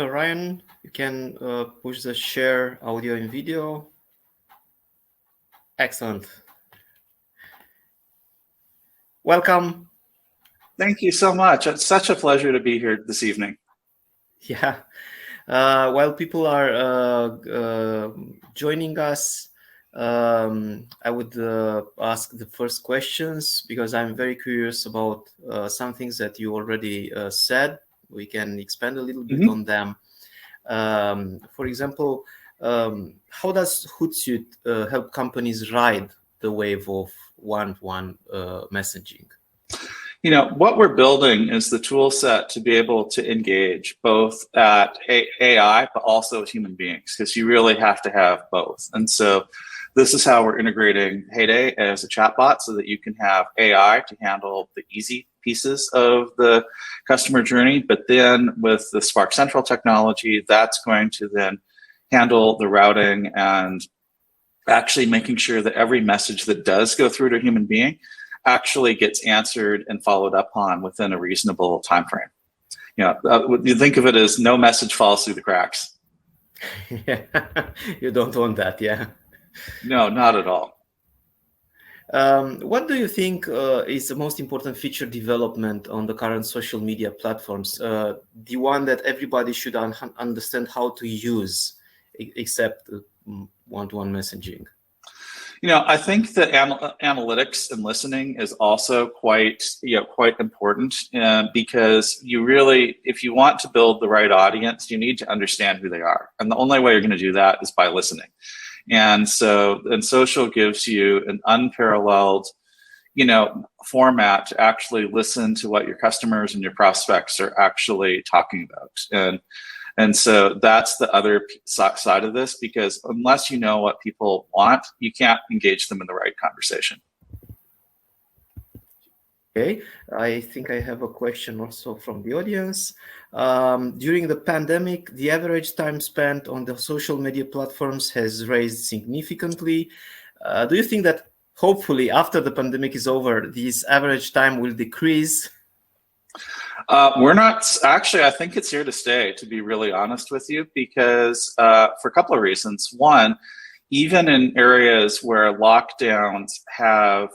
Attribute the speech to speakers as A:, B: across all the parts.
A: Hello, Ryan. You can push the share audio and video. Excellent. Welcome.
B: Thank you so much. It's such a pleasure to be here this evening.
A: Yeah. While people are joining us, I would ask the first questions because I'm very curious about some things that you already said. We can expand a little bit on them. For example, how does Hootsuite help companies ride the wave of one-to-one messaging?
B: You know, what we're building is the tool set to be able to engage both at AI, but also human beings, because you really have to have both. And so this is how we're integrating Heyday as a chatbot so that you can have AI to handle the easy pieces of the customer journey. But then with the Spark Central technology, that's going to then handle the routing and actually making sure that every message that does go through to a human being actually gets answered and followed up on within a reasonable time frame. You know, you think of it as no message falls through the cracks.
A: Yeah, you don't want that, yeah.
B: No, not at all.
A: What do you think is the most important feature development on the current social media platforms? The one that everybody should understand how to use, except one-to-one messaging.
B: You know, I think that analytics and listening is also quite important because you really, if you want to build the right audience, you need to understand who they are. And the only way you're going to do that is by listening. And so, and social gives you an unparalleled, you know, format to actually listen to what your customers and your prospects are actually talking about. And so that's the other side of this, because unless you know what people want, you can't engage them in the right conversation.
A: Okay, I think I have a question also from the audience. During the pandemic, the average time spent on the social media platforms has raised significantly. Do you think that hopefully after the pandemic is over, this average time will decrease?
B: We're not actually, I think it's here to stay, to be really honest with you, because for a couple of reasons. One, even in areas where lockdowns have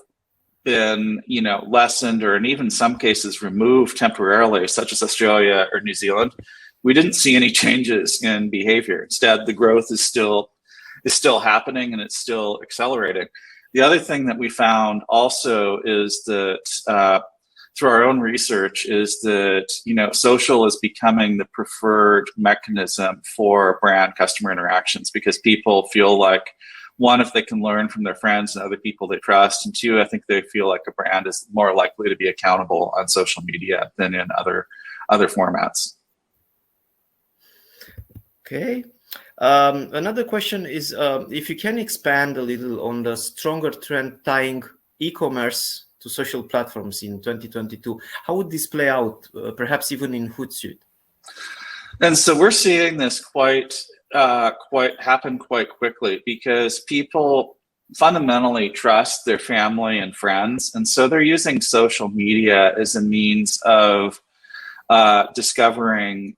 B: been, you know, lessened or in even some cases removed temporarily, such as Australia or New Zealand, we didn't see any changes in behavior. Instead, the growth is still happening and it's still accelerating. The other thing that we found also is that through our own research is that, you know, social is becoming the preferred mechanism for brand customer interactions, because people feel like, one, if they can learn from their friends and other people they trust, and two, I think they feel like a brand is more likely to be accountable on social media than in other formats.
A: Okay. Another question is if you can expand a little on the stronger trend tying e-commerce to social platforms in 2022. How would this play out, perhaps even in Hootsuite?
B: And so we're seeing this happen quite quickly, because people fundamentally trust their family and friends, and so they're using social media as a means of discovering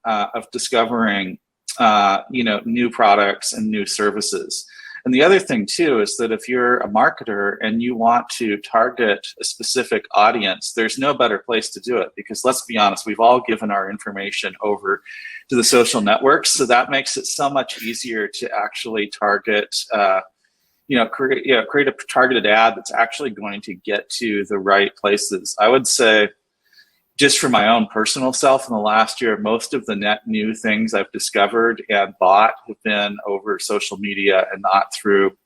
B: you know, new products and new services. And the other thing too is that if you're a marketer and you want to target a specific audience, there's no better place to do it, because let's be honest, we've all given our information over to the social networks. So that makes it so much easier to actually target, create a targeted ad that's actually going to get to the right places. I would say, just for my own personal self, in the last year, most of the net new things I've discovered and bought have been over social media and not through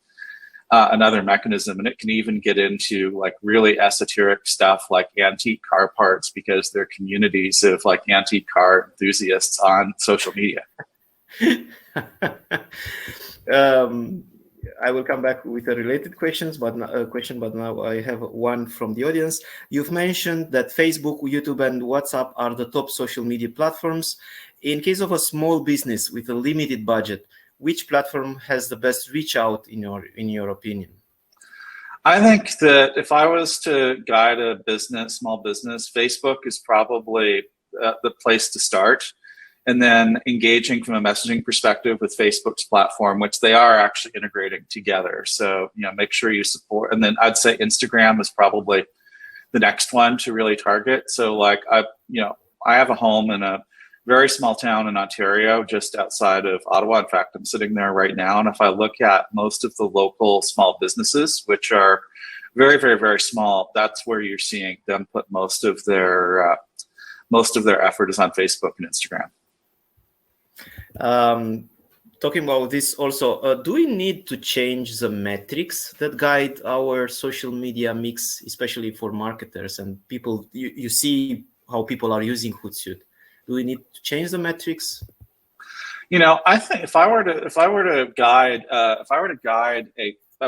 B: another mechanism. And it can even get into like really esoteric stuff like antique car parts, because there are communities of like antique car enthusiasts on social media.
A: I will come back with a related question, but now I have one from the audience. You've mentioned that Facebook, YouTube, and WhatsApp are the top social media platforms. In case of a small business with a limited budget, which platform has the best reach out in your opinion?
B: I think that if I was to guide a small business, Facebook is probably the place to start. and then engaging from a messaging perspective with Facebook's platform, which they are actually integrating together. So, make sure you support. And then I'd say Instagram is probably the next one to really target. So like I have a home in a very small town in Ontario, just outside of Ottawa. In fact, I'm sitting there right now. And if I look at most of the local small businesses, which are very, very, very small, that's where you're seeing them put most of their effort is on Facebook and Instagram.
A: Talking about this also, do we need to change the metrics that guide our social media mix, especially for marketers and people? You see how people are using Hootsuite. Do we need to change the metrics?
B: I think if I were to guide a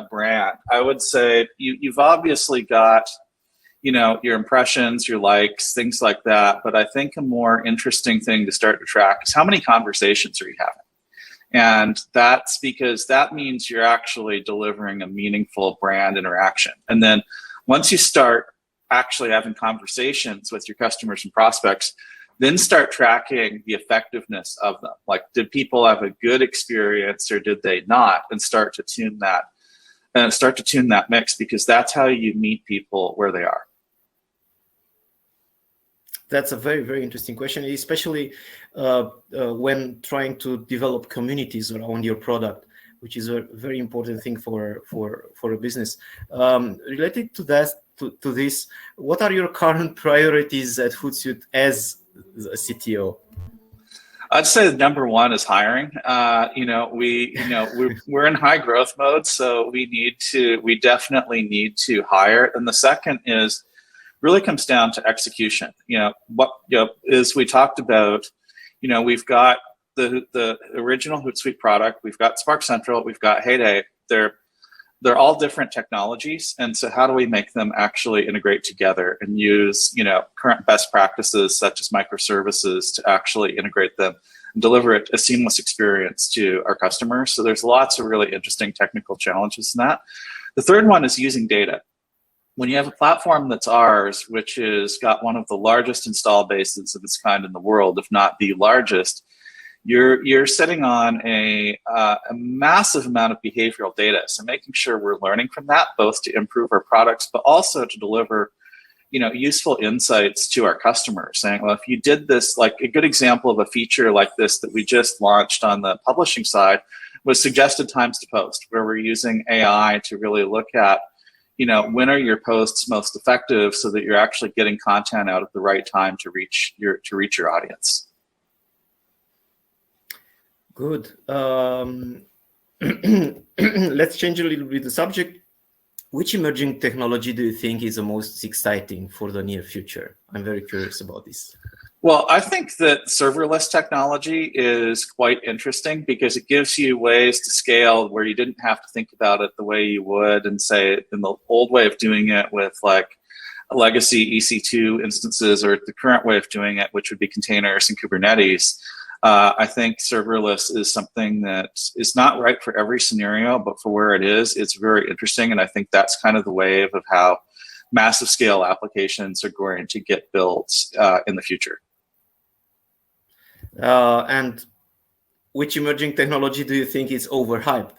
B: brand, I would say you've obviously got your impressions, your likes, things like that. But I think a more interesting thing to start to track is how many conversations are you having. And that's because that means you're actually delivering a meaningful brand interaction. And then once you start actually having conversations with your customers and prospects, then start tracking the effectiveness of them. Like, did people have a good experience or did they not? And start to tune that mix, because that's how you meet people where they are.
A: That's a very, very interesting question, especially when trying to develop communities around your product, which is a very important thing for a business. Related to that, to this, what are your current priorities at Hootsuite as a CTO?
B: I'd say the number one is hiring. We're in high growth mode, so we definitely need to hire. And the second is really comes down to execution. As we talked about, we've got the original Hootsuite product, we've got Spark Central, we've got Heyday. They're all different technologies, and so how do we make them actually integrate together and use current best practices such as microservices to actually integrate them and deliver a seamless experience to our customers? So there's lots of really interesting technical challenges in that. The third one is using data. When you have a platform that's ours, which has got one of the largest install bases of its kind in the world, if not the largest, you're sitting on a massive amount of behavioral data. So making sure we're learning from that, both to improve our products, but also to deliver useful insights to our customers, saying, well, if you did this, like a good example of a feature like this that we just launched on the publishing side was suggested times to post, where we're using AI to really look at when are your posts most effective so that you're actually getting content out at the right time to reach your audience.
A: Good. Let's change a little bit the subject. Which emerging technology do you think is the most exciting for the near future? I'm very curious about this.
B: Well, I think that serverless technology is quite interesting because it gives you ways to scale where you didn't have to think about it the way you would, and say in the old way of doing it with like a legacy EC2 instances, or the current way of doing it, which would be containers and Kubernetes. I think serverless is something that is not right for every scenario, but for where it is, it's very interesting. And I think that's kind of the wave of how massive scale applications are going to get built in the future.
A: And which emerging technology do you think is overhyped?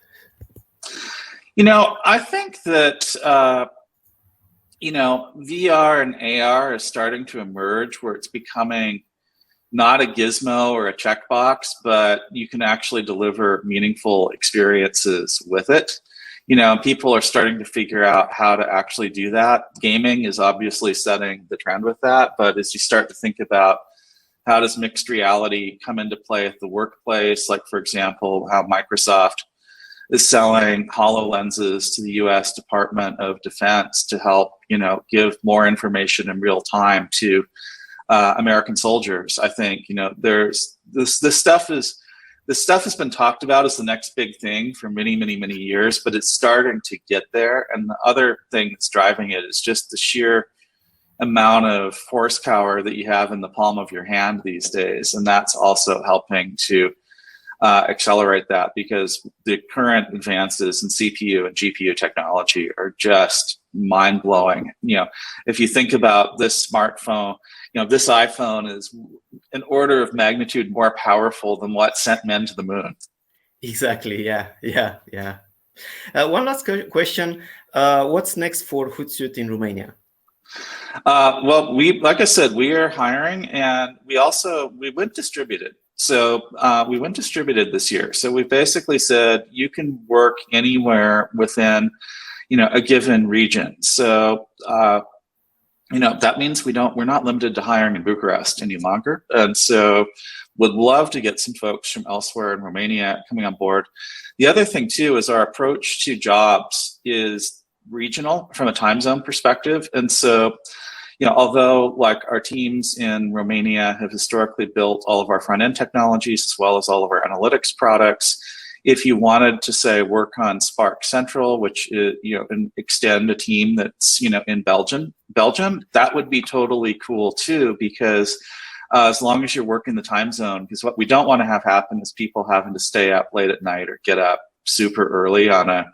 B: I think that VR and AR is starting to emerge, where it's becoming not a gizmo or a checkbox, but you can actually deliver meaningful experiences with it. People are starting to figure out how to actually do that. Gaming is obviously setting the trend with that, but as you start to think about how does mixed reality come into play at the workplace, like for example, how Microsoft is selling HoloLenses to the US Department of Defense to help, give more information in real time to American soldiers. I think there's this stuff has been talked about as the next big thing for many, many, many years, but it's starting to get there. And the other thing that's driving it is just the sheer amount of horsepower that you have in the palm of your hand these days, and that's also helping to accelerate that, because the current advances in CPU and GPU technology are just mind-blowing. If you think about this smartphone, this iPhone is an order of magnitude more powerful than what sent men to the moon.
A: Exactly. Yeah. One last question. What's next for Hootsuite in Romania?
B: Well, like I said, we are hiring, and we went distributed. So we went distributed this year. So we basically said you can work anywhere within, a given region. So that means we're not limited to hiring in Bucharest any longer. And so would love to get some folks from elsewhere in Romania coming on board. The other thing too is our approach to jobs is regional from a time zone perspective. And so, although like our teams in Romania have historically built all of our front end technologies as well as all of our analytics products, if you wanted to say work on Spark Central, which is, and extend a team that's, in Belgium, that would be totally cool too, because as long as you're working the time zone, because what we don't want to have happen is people having to stay up late at night or get up super early on a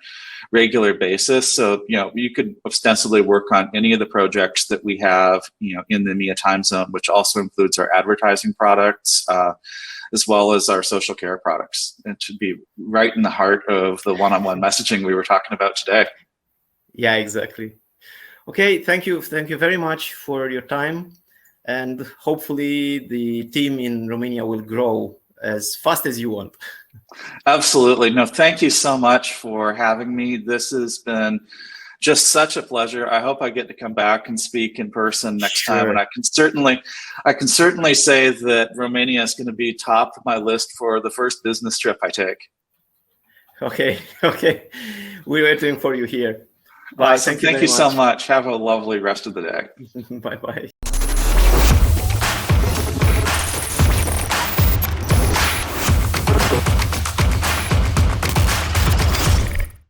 B: regular basis. So, you could ostensibly work on any of the projects that we have, in the EMEA time zone, which also includes our advertising products, as well as our social care products. It should be right in the heart of the one-on-one messaging we were talking about today.
A: Yeah, exactly. Okay, thank you very much for your time. And hopefully the team in Romania will grow as fast as you want.
B: Absolutely. No, thank you so much for having me. This has been just such a pleasure. I hope I get to come back and speak in person next time. And I can certainly say that Romania is going to be top of my list for the first business trip I take.
A: Okay. We're waiting for you here. Bye.
B: Awesome. Thank you so much. Have a lovely rest of the day.
A: Bye.